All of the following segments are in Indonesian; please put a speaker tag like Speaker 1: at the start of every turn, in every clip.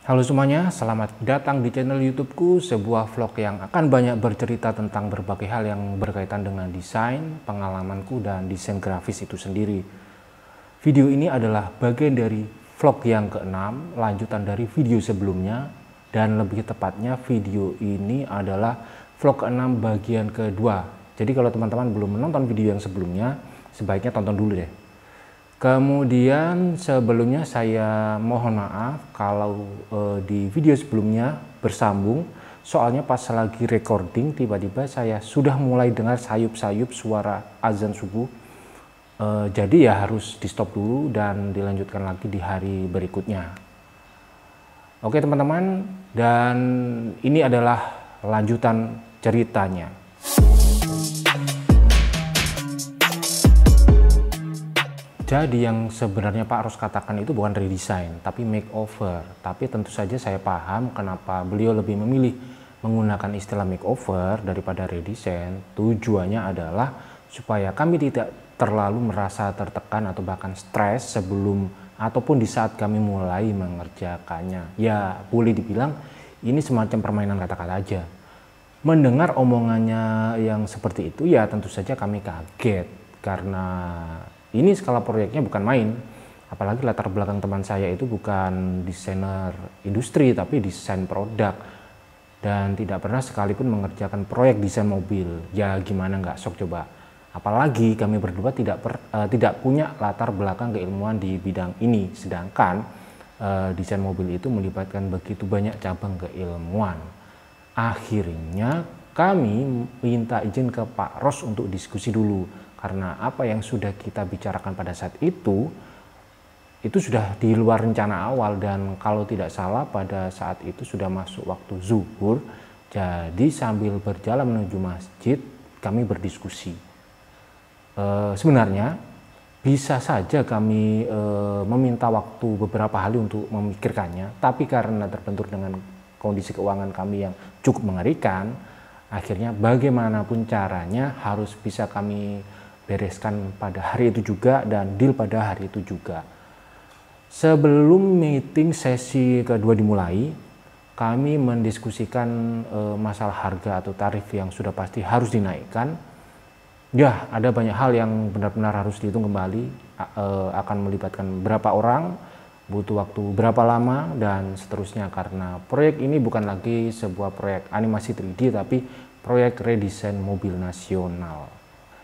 Speaker 1: Halo semuanya, selamat datang di channel YouTubeku, sebuah vlog yang akan banyak bercerita tentang berbagai hal yang berkaitan dengan desain, pengalamanku, dan desain grafis itu sendiri. Video ini adalah bagian dari vlog yang ke-6, lanjutan dari video sebelumnya, dan lebih tepatnya video ini adalah vlog ke-6 bagian kedua. Jadi kalau teman-teman belum menonton video yang sebelumnya, sebaiknya tonton dulu deh. Kemudian sebelumnya saya mohon maaf kalau di video sebelumnya bersambung, soalnya pas lagi recording tiba-tiba saya sudah mulai dengar sayup-sayup suara azan subuh. Jadi ya harus di stop dulu dan dilanjutkan lagi di hari berikutnya. Oke teman-teman, dan ini adalah lanjutan ceritanya. Jadi yang sebenarnya Pak Ros katakan itu bukan redesign, tapi makeover. Tapi tentu saja saya paham kenapa beliau lebih memilih menggunakan istilah makeover daripada redesign. Tujuannya adalah supaya kami tidak terlalu merasa tertekan atau bahkan stres sebelum ataupun di saat kami mulai mengerjakannya. Ya boleh dibilang ini semacam permainan kata-kata aja. Mendengar omongannya yang seperti itu ya tentu saja kami kaget karena ini skala proyeknya bukan main, apalagi latar belakang teman saya itu bukan desainer industri tapi desain produk dan tidak pernah sekalipun mengerjakan proyek desain mobil. Ya gimana nggak shock coba, apalagi kami berdua tidak punya latar belakang keilmuan di bidang ini, sedangkan desain mobil itu melibatkan begitu banyak cabang keilmuan. Akhirnya kami minta izin ke Pak Ros untuk diskusi dulu. Karena apa yang sudah kita bicarakan pada saat itu sudah di luar rencana awal, dan kalau tidak salah pada saat itu sudah masuk waktu zuhur. Jadi sambil berjalan menuju masjid kami berdiskusi. Sebenarnya bisa saja kami meminta waktu beberapa hari untuk memikirkannya, tapi karena terbentur dengan kondisi keuangan kami yang cukup mengerikan, akhirnya bagaimanapun caranya harus bisa kami bereskan pada hari itu juga dan deal pada hari itu juga. Sebelum meeting sesi kedua dimulai, kami mendiskusikan masalah harga atau tarif yang sudah pasti harus dinaikkan. Ya, ada banyak hal yang benar-benar harus dihitung kembali, akan melibatkan berapa orang, butuh waktu berapa lama, dan seterusnya, karena proyek ini bukan lagi sebuah proyek animasi 3D tapi proyek redesain mobil nasional.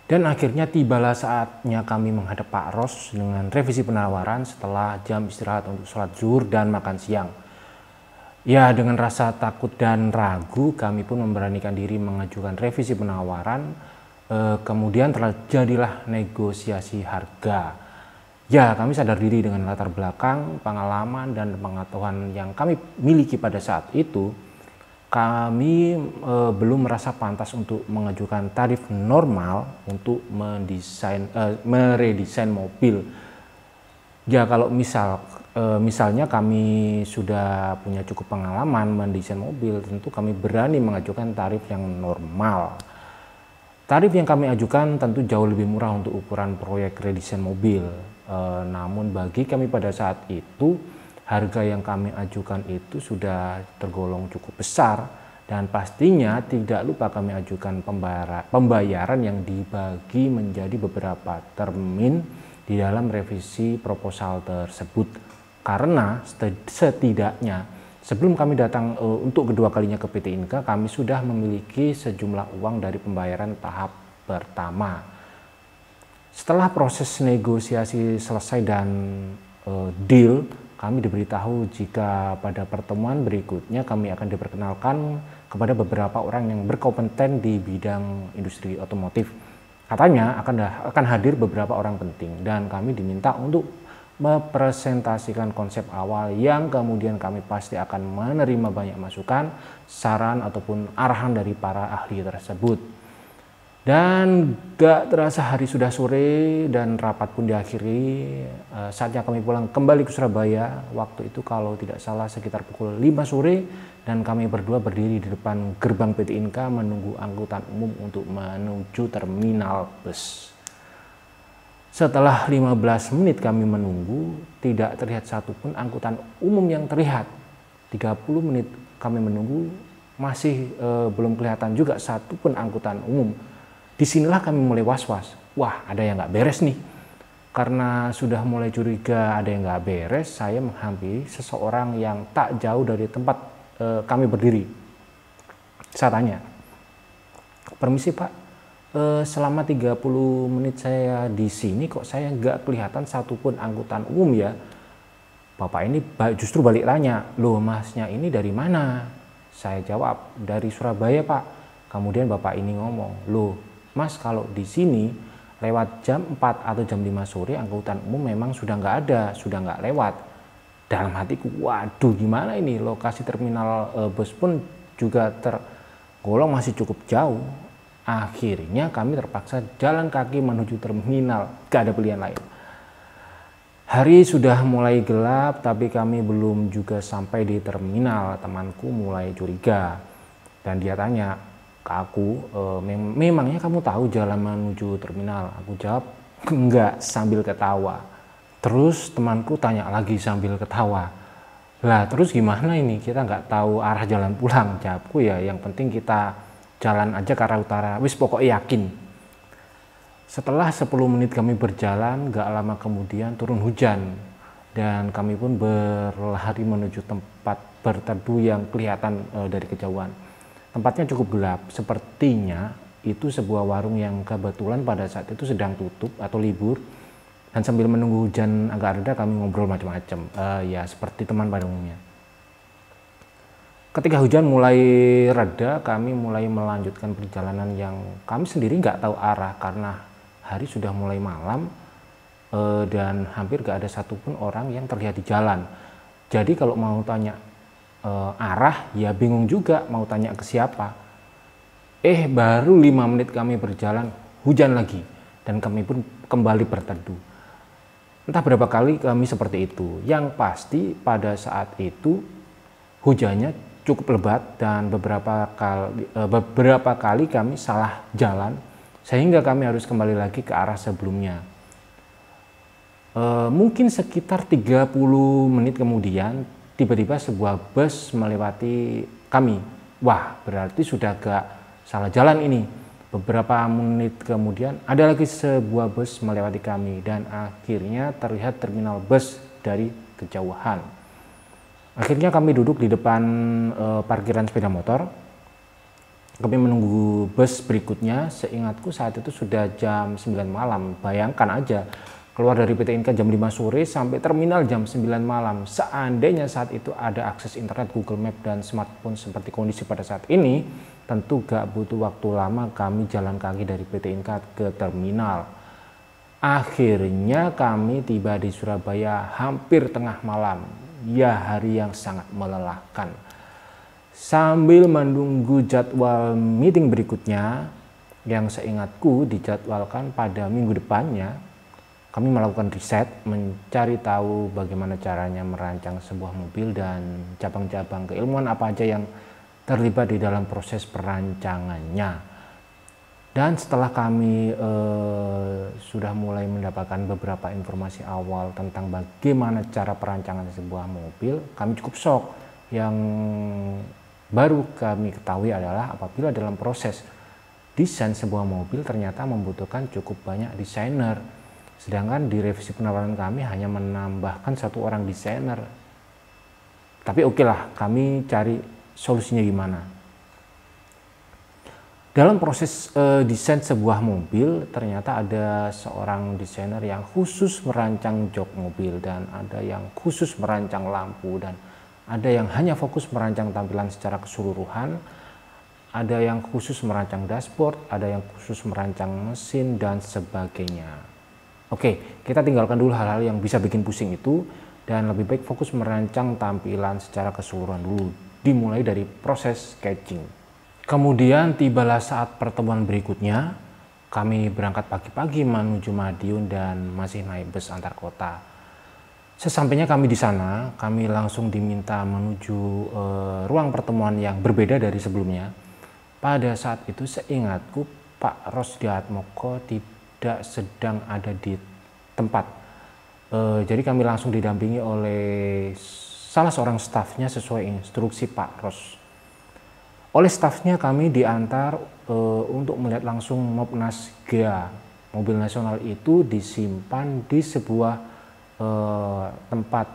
Speaker 1: Dan akhirnya tibalah saatnya kami menghadap Pak Ros dengan revisi penawaran setelah jam istirahat untuk sholat zuhur dan makan siang. Ya, dengan rasa takut dan ragu kami pun memberanikan diri mengajukan revisi penawaran. Kemudian terjadilah negosiasi harga. Ya, kami sadar diri dengan latar belakang, pengalaman, dan pengetahuan yang kami miliki pada saat itu. Kami belum merasa pantas untuk mengajukan tarif normal untuk meredesain mobil. Ya kalau misalnya kami sudah punya cukup pengalaman mendesain mobil, tentu kami berani mengajukan tarif yang normal. Tarif yang kami ajukan tentu jauh lebih murah untuk ukuran proyek redesain mobil. Namun bagi kami pada saat itu, harga yang kami ajukan itu sudah tergolong cukup besar, dan pastinya tidak lupa kami ajukan pembayaran yang dibagi menjadi beberapa termin di dalam revisi proposal tersebut. Karena setidaknya sebelum kami datang untuk kedua kalinya ke PT Inka, kami sudah memiliki sejumlah uang dari pembayaran tahap pertama. Setelah proses negosiasi selesai dan deal, kami diberitahu jika pada pertemuan berikutnya kami akan diperkenalkan kepada beberapa orang yang berkompeten di bidang industri otomotif. Katanya akan hadir beberapa orang penting, dan kami diminta untuk mempresentasikan konsep awal yang kemudian kami pasti akan menerima banyak masukan, saran, ataupun arahan dari para ahli tersebut. Dan gak terasa hari sudah sore dan rapat pun diakhiri. Saatnya kami pulang kembali ke Surabaya. Waktu itu kalau tidak salah sekitar pukul 5 sore, dan kami berdua berdiri di depan gerbang PT Inka menunggu angkutan umum untuk menuju terminal bus. Setelah 15 menit kami menunggu, tidak terlihat satupun angkutan umum yang terlihat. 30 menit kami menunggu, masih belum kelihatan juga satupun angkutan umum. Disinilah kami mulai was-was. Wah, ada yang nggak beres nih. Karena sudah mulai curiga ada yang nggak beres, saya menghampiri seseorang yang tak jauh dari tempat kami berdiri. Saya tanya, "Permisi Pak, selama 30 menit saya di sini kok saya nggak kelihatan satupun angkutan umum ya?" Bapak ini justru balik tanya, "Loh masnya ini dari mana?" Saya jawab, "Dari Surabaya Pak." Kemudian bapak ini ngomong, "Loh Mas, kalau di sini lewat jam 4 atau jam 5 sore angkutan umum memang sudah nggak ada, sudah nggak lewat." Dalam hatiku, waduh gimana ini, lokasi terminal bus pun juga tergolong masih cukup jauh. Akhirnya kami terpaksa jalan kaki menuju terminal, gak ada pilihan lain. Hari sudah mulai gelap, tapi kami belum juga sampai di terminal. Temanku mulai curiga dan dia tanya ke aku, "Memangnya kamu tahu jalan menuju terminal?" Aku jawab, "Enggak," sambil ketawa. Terus temanku tanya lagi sambil ketawa, "Lah terus gimana ini? Kita nggak tahu arah jalan pulang." Jawabku, "Ya yang penting kita jalan aja ke arah utara, wis pokoknya yakin." Setelah 10 menit kami berjalan, gak lama kemudian turun hujan dan kami pun berlari menuju tempat berteduh yang kelihatan dari kejauhan. Tempatnya cukup gelap, sepertinya itu sebuah warung yang kebetulan pada saat itu sedang tutup atau libur. Dan sambil menunggu hujan agak reda kami ngobrol macam-macam, ya seperti teman pada umumnya. Ketika hujan mulai reda, kami mulai melanjutkan perjalanan yang kami sendiri nggak tahu arah karena hari sudah mulai malam dan hampir gak ada satupun orang yang terlihat di jalan. Jadi kalau mau tanya arah ya bingung juga mau tanya ke siapa. Baru 5 menit kami berjalan hujan lagi dan kami pun kembali berteduh. Entah berapa kali kami seperti itu. Yang pasti pada saat itu hujannya cukup lebat dan beberapa kali kami salah jalan, sehingga kami harus kembali lagi ke arah sebelumnya. Mungkin sekitar 30 menit kemudian, tiba-tiba sebuah bus melewati kami. Wah, berarti sudah gak salah jalan ini. Beberapa menit kemudian, ada lagi sebuah bus melewati kami. Dan akhirnya terlihat terminal bus dari kejauhan. Akhirnya kami duduk di depan parkiran sepeda motor. Kami menunggu bus berikutnya. Seingatku saat itu sudah jam 9 malam. Bayangkan aja, keluar dari PT Inka jam 5 sore sampai terminal jam 9 malam. Seandainya saat itu ada akses internet, Google Map dan smartphone seperti kondisi pada saat ini, tentu gak butuh waktu lama kami jalan kaki dari PT Inka ke terminal. Akhirnya kami tiba di Surabaya hampir tengah malam. Ya, hari yang sangat melelahkan. Sambil menunggu jadwal meeting berikutnya yang seingatku dijadwalkan pada minggu depannya, kami melakukan riset, mencari tahu bagaimana caranya merancang sebuah mobil dan cabang-cabang keilmuan apa aja yang terlibat di dalam proses perancangannya. Dan setelah kami sudah mulai mendapatkan beberapa informasi awal tentang bagaimana cara perancangan sebuah mobil, kami cukup shock. Yang baru kami ketahui adalah apabila dalam proses desain sebuah mobil ternyata membutuhkan cukup banyak desainer. Sedangkan di revisi penawaran kami hanya menambahkan 1 orang desainer. Tapi oke lah, kami cari solusinya gimana. Dalam proses desain sebuah mobil ternyata ada seorang desainer yang khusus merancang jok mobil, dan ada yang khusus merancang lampu, dan ada yang hanya fokus merancang tampilan secara keseluruhan, ada yang khusus merancang dashboard, ada yang khusus merancang mesin, dan sebagainya. Oke, kita tinggalkan dulu hal-hal yang bisa bikin pusing itu, dan lebih baik fokus merancang tampilan secara keseluruhan dulu, dimulai dari proses sketching. Kemudian tibalah saat pertemuan berikutnya. Kami berangkat pagi-pagi menuju Madiun dan masih naik bus antar kota. Sesampainya kami di sana, kami langsung diminta menuju ruang pertemuan yang berbeda dari sebelumnya. Pada saat itu seingatku Pak Rosdiatmoko tidak sedang ada di tempat. Jadi kami langsung didampingi oleh salah seorang stafnya sesuai instruksi Pak Ros. Oleh stafnya kami diantar untuk melihat langsung Mopnas Gea. Mobil nasional itu disimpan di sebuah tempat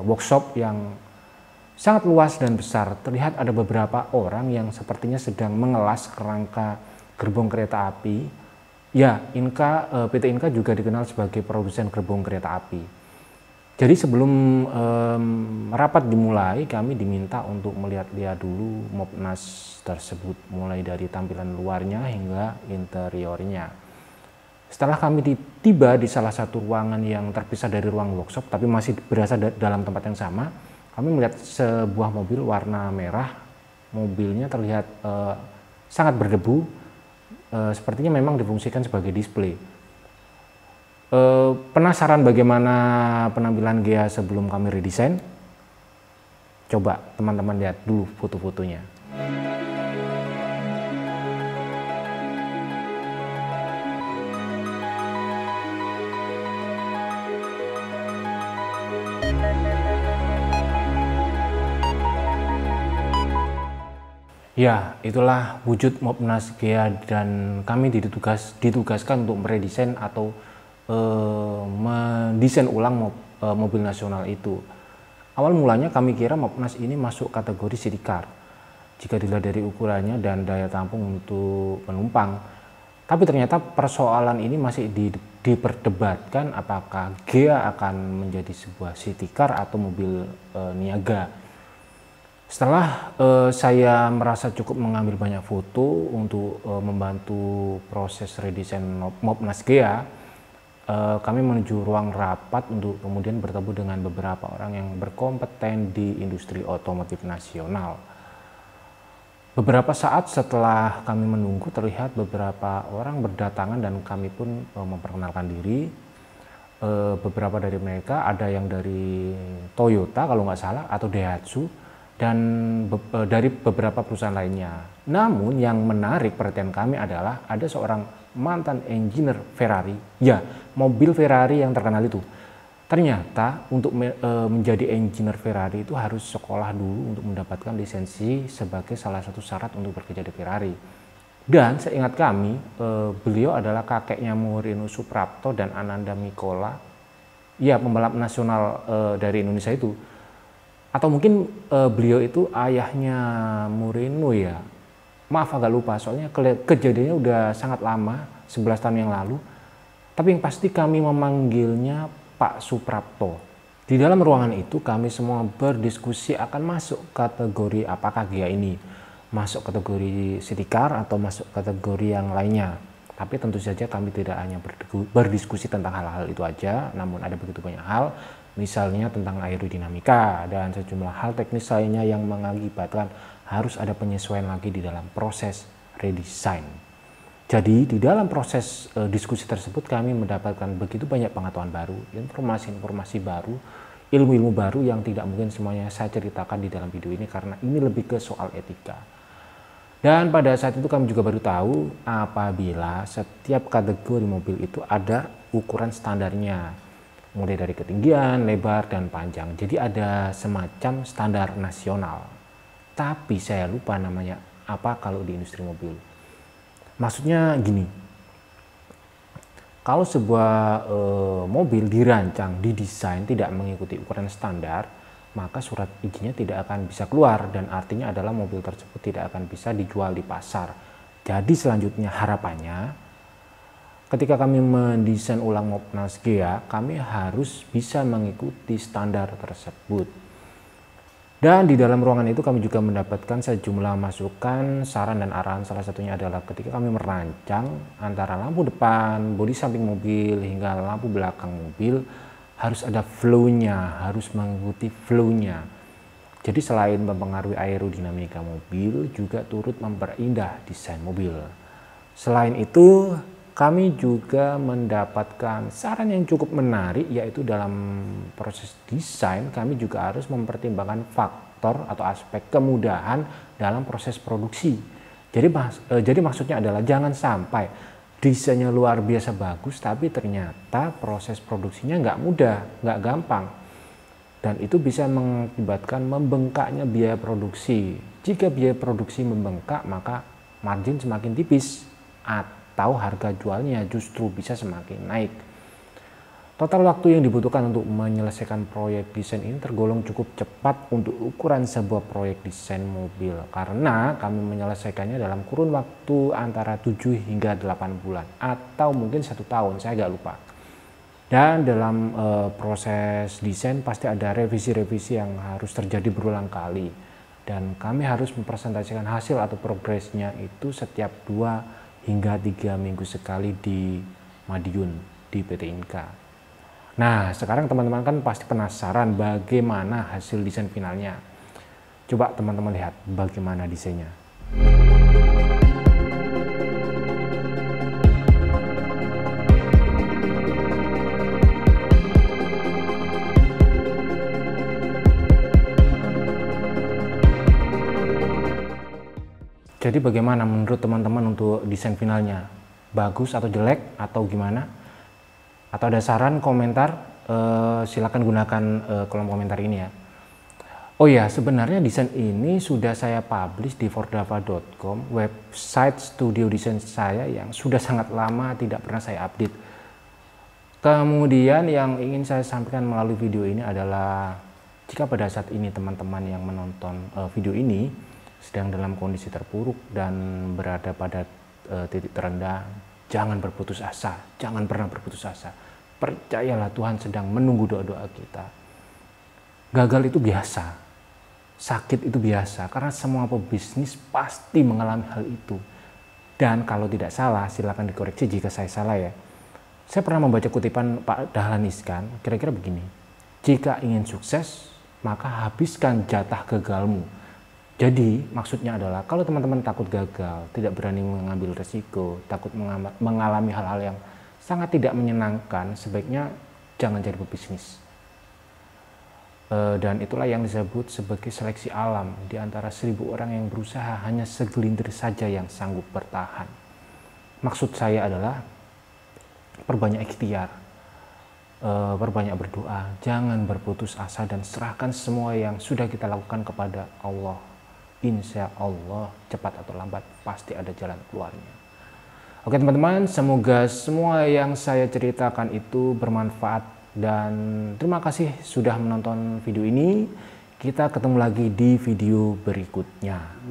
Speaker 1: workshop yang sangat luas dan besar. Terlihat ada beberapa orang yang sepertinya sedang mengelas kerangka gerbong kereta api. Ya, PT Inka juga dikenal sebagai produsen gerbong kereta api. Jadi sebelum rapat dimulai, kami diminta untuk melihat-lihat dulu Mopnas tersebut, mulai dari tampilan luarnya hingga interiornya. Setelah kami tiba di salah satu ruangan yang terpisah dari ruang workshop, tapi masih berada dalam tempat yang sama, kami melihat sebuah mobil warna merah. Mobilnya terlihat sangat berdebu, sepertinya memang difungsikan sebagai display. Penasaran bagaimana penampilan Gea sebelum kami redesign? Coba teman-teman lihat dulu foto-fotonya. Ya, itulah wujud Mopnas Gea dan kami ditugaskan untuk meredesain atau mendesain ulang mobil nasional itu. Awal mulanya kami kira Mopnas ini masuk kategori city car jika dilihat dari ukurannya dan daya tampung untuk penumpang. Tapi ternyata persoalan ini masih diperdebatkan apakah Gea akan menjadi sebuah city car atau mobil niaga. Setelah saya merasa cukup mengambil banyak foto untuk membantu proses redesain Mopnas Gea, kami menuju ruang rapat untuk kemudian bertemu dengan beberapa orang yang berkompeten di industri otomotif nasional. Beberapa saat setelah kami menunggu, terlihat beberapa orang berdatangan dan kami pun memperkenalkan diri. Beberapa dari mereka ada yang dari Toyota kalau nggak salah atau Daihatsu, dan dari beberapa perusahaan lainnya. Namun yang menarik perhatian kami adalah ada seorang mantan engineer Ferrari. Ya, mobil Ferrari yang terkenal itu. Ternyata untuk menjadi engineer Ferrari itu harus sekolah dulu untuk mendapatkan lisensi sebagai salah satu syarat untuk bekerja di Ferrari. Dan seingat kami, beliau adalah kakeknya Moreno Suprapto dan Ananda Mikola. Ya, pembalap nasional dari Indonesia itu. Atau mungkin beliau itu ayahnya Moreno ya. Maaf agak lupa, soalnya kejadiannya udah sangat lama, 11 tahun yang lalu. Tapi yang pasti kami memanggilnya Pak Suprapto. Di dalam ruangan itu kami semua berdiskusi akan masuk kategori apakah Gea ini. Masuk kategori city car atau masuk kategori yang lainnya. Tapi tentu saja kami tidak hanya berdiskusi tentang hal-hal itu aja, namun ada begitu banyak hal. Misalnya tentang aerodinamika dan sejumlah hal teknis lainnya yang mengakibatkan harus ada penyesuaian lagi di dalam proses redesign. Jadi di dalam proses diskusi tersebut kami mendapatkan begitu banyak pengetahuan baru, informasi-informasi baru, ilmu-ilmu baru yang tidak mungkin semuanya saya ceritakan di dalam video ini karena ini lebih ke soal etika. Dan pada saat itu kami juga baru tahu apabila setiap kategori mobil itu ada ukuran standarnya. Mulai dari ketinggian, lebar, dan panjang. Jadi ada semacam standar nasional. Tapi saya lupa namanya apa kalau di industri mobil. Maksudnya gini, kalau sebuah mobil dirancang, didesain tidak mengikuti ukuran standar, maka surat izinnya tidak akan bisa keluar dan artinya adalah mobil tersebut tidak akan bisa dijual di pasar. Jadi selanjutnya harapannya ketika kami mendesain ulang Mopnas Gea, kami harus bisa mengikuti standar tersebut. Dan di dalam ruangan itu kami juga mendapatkan sejumlah masukan, saran dan arahan. Salah satunya adalah ketika kami merancang antara lampu depan, bodi samping mobil hingga lampu belakang mobil harus ada flow-nya, harus mengikuti flow-nya. Jadi selain mempengaruhi aerodinamika mobil, juga turut memperindah desain mobil. Selain itu, kami juga mendapatkan saran yang cukup menarik, yaitu dalam proses desain kami juga harus mempertimbangkan faktor atau aspek kemudahan dalam proses produksi. Jadi maksudnya adalah jangan sampai desainnya luar biasa bagus tapi ternyata proses produksinya nggak mudah, nggak gampang. dan itu bisa mengakibatkan membengkaknya biaya produksi. Jika biaya produksi membengkak, maka margin semakin tipis atau harga jualnya justru bisa semakin naik. Total waktu yang dibutuhkan untuk menyelesaikan proyek desain ini tergolong cukup cepat untuk ukuran sebuah proyek desain mobil, karena kami menyelesaikannya dalam kurun waktu antara 7 hingga 8 bulan atau mungkin 1 tahun, saya agak lupa. Dan dalam proses desain pasti ada revisi-revisi yang harus terjadi berulang kali, dan kami harus mempresentasikan hasil atau progresnya itu setiap 2 hingga 3 minggu sekali di Madiun, di PT Inka. Nah, sekarang teman-teman kan pasti penasaran bagaimana hasil desain finalnya. Coba teman-teman lihat bagaimana desainnya. Jadi bagaimana menurut teman-teman untuk desain finalnya? Bagus atau jelek atau gimana? Atau ada saran, komentar, silakan gunakan kolom komentar ini ya. Oh ya, sebenarnya desain ini sudah saya publish di fordava.com, website studio desain saya yang sudah sangat lama tidak pernah saya update. Kemudian yang ingin saya sampaikan melalui video ini adalah, jika pada saat ini teman-teman yang menonton video ini sedang dalam kondisi terpuruk dan berada pada titik terendah, jangan berputus asa, jangan pernah berputus asa. Percayalah, Tuhan sedang menunggu doa-doa kita. Gagal itu biasa, sakit itu biasa, karena semua pebisnis pasti mengalami hal itu. Dan kalau tidak salah, silakan dikoreksi jika saya salah ya. Saya pernah membaca kutipan Pak Dahlan Iskan, kira-kira begini: jika ingin sukses, maka habiskan jatah gagalmu. Jadi maksudnya adalah, kalau teman-teman takut gagal, tidak berani mengambil resiko, takut mengalami hal-hal yang sangat tidak menyenangkan, sebaiknya jangan jadi pebisnis. Dan itulah yang disebut sebagai seleksi alam. Di antara 1000 orang yang berusaha, hanya segelintir saja yang sanggup bertahan. Maksud saya adalah, perbanyak ikhtiar, perbanyak berdoa, jangan berputus asa, dan serahkan semua yang sudah kita lakukan kepada Allah. Insya Allah cepat atau lambat pasti ada jalan keluarnya. Oke teman-teman, semoga semua yang saya ceritakan itu bermanfaat, dan terima kasih sudah menonton video ini. Kita ketemu lagi di video berikutnya.